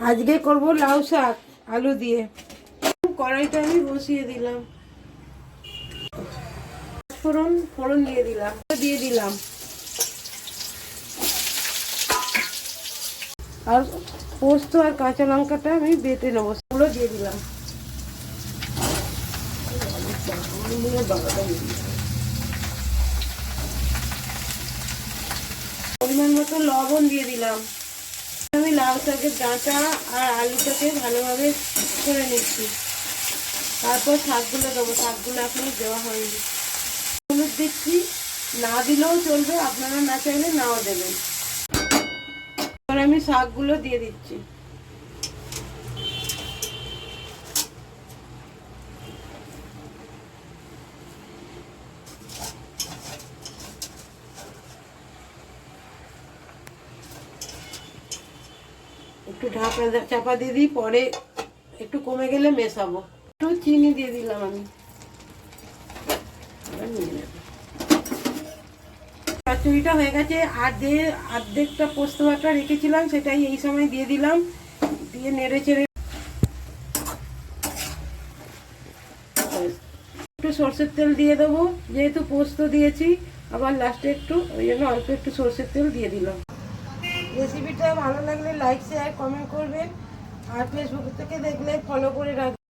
আজকে করব লাউ শাক আলু দিয়ে। কড়াইটা আমি বসিয়ে দিলাম, ফোড়ন দিয়ে দিলাম আর পোস্ত আর কাঁচা লঙ্কাটা আমি বেটে নেবো, সেগুলো দিয়ে দিলাম। পরিমাণ মতো লবণ দিয়ে দিলাম। আমি লাউ শাকের ডাঁটা আর আলুটাকে ভালোভাবে করে নিচ্ছি, তারপর শাকগুলো দেবো। শাকগুলো এখনো দেওয়া হয়নি। হলুদ দিচ্ছি, না দিলেও চলবে, আপনারা না চাইলে নাও দেবেন। এবার আমি শাকগুলো দিয়ে দিচ্ছি। একটু ঢাকা চাপা দিয়ে দিই, পরে একটু কমে গেলে মেশাবো। একটু চিনি দিয়ে দিলাম আমি। চচ্চড়িটা হয়ে গেছে, আর দিয়ে অর্ধেকটা পোস্ত বাটা রেখেছিলাম সেটাই এই সময় দিয়ে দিলাম। দিয়ে নেড়ে চেড়ে একটু সর্ষের তেল দিয়ে দেবো, যেহেতু পোস্ত দিয়েছি আবার লাস্টে একটু, ওই জন্য অল্প একটু সর্ষের তেল দিয়ে দিলাম। রেসিপিটা ভালো লাগলে লাইক শেয়ার কমেন্ট করবেন, আর ফেসবুক থেকে দেখলে ফলো করে রাখবেন।